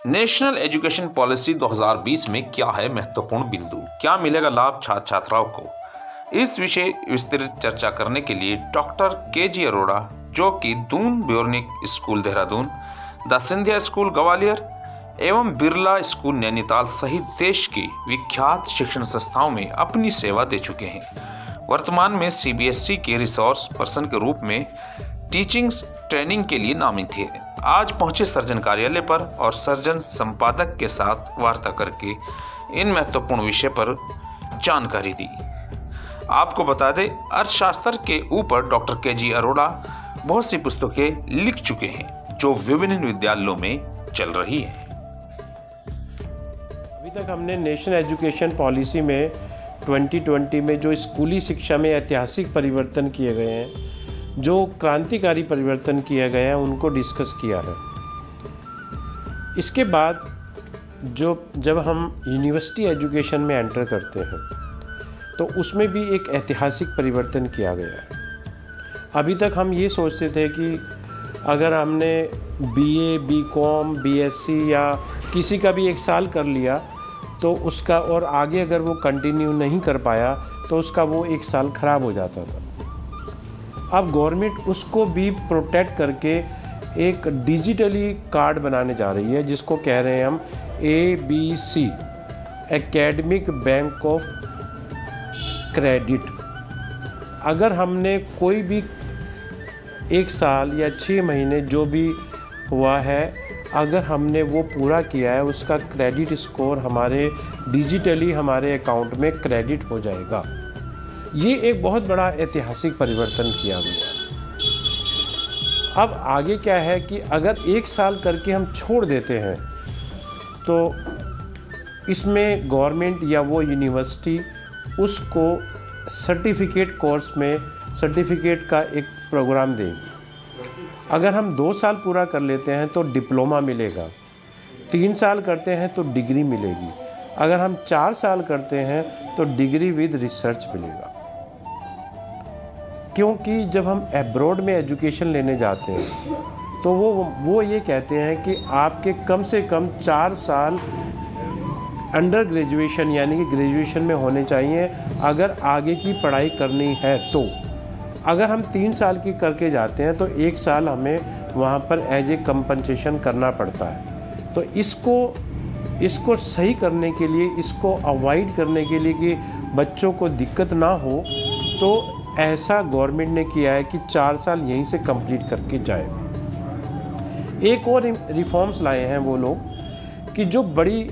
National education policy 2020 में क्या है महत्वपूर्ण बिंदु, क्या मिलेगा लाभ छात्र छात्राओं को। इस विषय विस्तृत चर्चा करने के लिए डॉक्टर के.जी. अरोड़ा, जो कि दून ब्योर्निक school Dehradun, the Scindia school Gwalior एवं बिरला स्कूल नैनीताल सहित देश की विख्यात शिक्षण संस्थाओं में अपनी सेवा दे चुके हैं। वर्तमान में CBSE के रिसोर्स पर्सन के रूप में टीचिंग ट्रेनिंग के लिए नामित है। आज पहुंचे सर्जन कार्यालय पर और सर्जन संपादक के साथ वार्ता करके इन महत्वपूर्ण विषय पर जानकारी दी। आपको बता दें, अर्थशास्त्र के ऊपर डॉक्टर के.जी. अरोड़ा बहुत सी पुस्तकें लिख चुके हैं जो विभिन्न विद्यालयों में चल रही है। अभी तक हमने नेशनल एजुकेशन पॉलिसी में 2020 में जो स्कूली शिक्षा में ऐतिहासिक परिवर्तन किए गए हैं, जो क्रांतिकारी परिवर्तन किए गए हैं, उनको डिस्कस किया है। इसके बाद जब हम यूनिवर्सिटी एजुकेशन में एंटर करते हैं तो उसमें भी एक ऐतिहासिक परिवर्तन किया गया है। अभी तक हम ये सोचते थे कि अगर हमने BA, BCom, BSc या किसी का भी एक साल कर लिया तो उसका और आगे अगर वो कंटिन्यू नहीं कर पाया तो उसका वो एक साल ख़राब हो जाता था। अब गवर्नमेंट उसको भी प्रोटेक्ट करके एक डिजिटली कार्ड बनाने जा रही है, जिसको कह रहे हैं हम ABC, academic bank of credit. अगर हमने कोई भी एक साल या 6 महीने जो भी हुआ है, अगर हमने वो पूरा किया है, उसका क्रेडिट स्कोर हमारे डिजिटली हमारे अकाउंट में क्रेडिट हो जाएगा। ये एक बहुत बड़ा ऐतिहासिक परिवर्तन किया गया। अब आगे क्या है कि अगर एक साल करके हम छोड़ देते हैं तो इसमें गवर्नमेंट या वो यूनिवर्सिटी उसको सर्टिफिकेट कोर्स में सर्टिफिकेट का एक प्रोग्राम देगी। अगर हम 2 साल पूरा कर लेते हैं तो डिप्लोमा मिलेगा, 3 साल करते हैं तो डिग्री मिलेगी, अगर हम 4 साल करते हैं तो डिग्री विद रिसर्च मिलेगा। क्योंकि जब हम एब्रॉड में एजुकेशन लेने जाते हैं तो वो ये कहते हैं कि आपके कम से कम 4 साल अंडर ग्रेजुएशन यानी कि ग्रेजुएशन में होने चाहिए अगर आगे की पढ़ाई करनी है। तो अगर हम 3 साल की करके जाते हैं तो 1 साल हमें वहाँ पर एज ए कंपनसेशन करना पड़ता है। तो इसको सही करने के लिए, इसको अवॉइड करने के लिए कि बच्चों को दिक्कत ना हो, तो ऐसा गवर्नमेंट ने किया है कि 4 साल यहीं से कंप्लीट करके जाए। एक और रिफॉर्म्स लाए हैं वो लोग कि जो बड़ी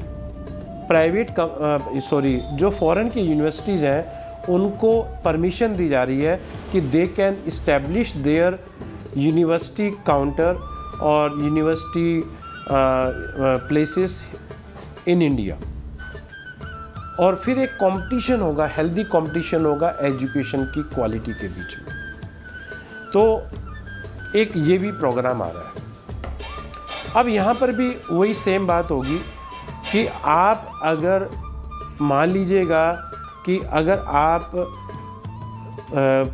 जो फॉरेन की यूनिवर्सिटीज़ हैं उनको परमिशन दी जा रही है कि they can establish there university counter और यूनिवर्सिटी प्लेसेस इन इंडिया। और फिर एक कंपटीशन होगा, हेल्दी कंपटीशन होगा एजुकेशन की क्वालिटी के बीच में। तो एक ये भी प्रोग्राम आ रहा है। अब यहाँ पर भी वही सेम बात होगी कि आप अगर मान लीजिएगा कि अगर आप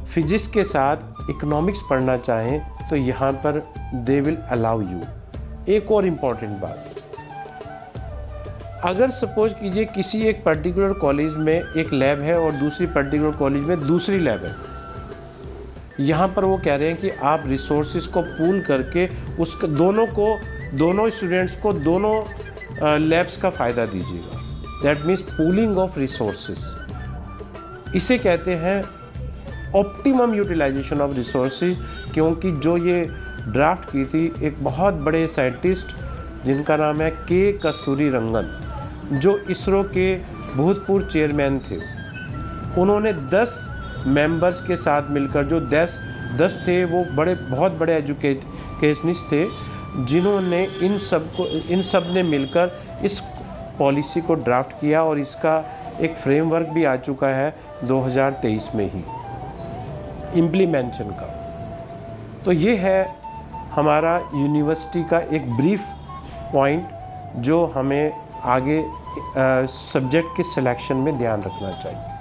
फिजिक्स के साथ इकोनॉमिक्स पढ़ना चाहें तो यहाँ पर दे विल अलाउ यू। एक और इम्पॉर्टेंट बात, अगर सपोज कीजिए किसी एक पर्टिकुलर कॉलेज में एक लैब है और दूसरी पर्टिकुलर कॉलेज में दूसरी लैब है, यहाँ पर वो कह रहे हैं कि आप रिसोर्सेज को पूल करके उसके दोनों स्टूडेंट्स को दोनों लैब्स का फ़ायदा दीजिएगा। That means pooling of resources. इसे कहते हैं ऑप्टिमम यूटिलाइजेशन ऑफ रिसोर्सेज। क्योंकि जो ये ड्राफ्ट की थी एक बहुत बड़े साइंटिस्ट जिनका नाम है के कस्तूरी रंगन, जो इसरो के भूतपूर्व चेयरमैन थे, उन्होंने 10 मेंबर्स के साथ मिलकर, जो 10 थे वो बहुत बड़े एजुकेशनिस्ट थे, जिन्होंने इन सब ने मिलकर इस पॉलिसी को ड्राफ्ट किया और इसका एक फ्रेमवर्क भी आ चुका है 2023 में ही इम्प्लीमेंटेशन का। तो ये है हमारा यूनिवर्सिटी का एक ब्रीफ पॉइंट जो हमें आगे सब्जेक्ट के सिलेक्शन में ध्यान रखना चाहिए।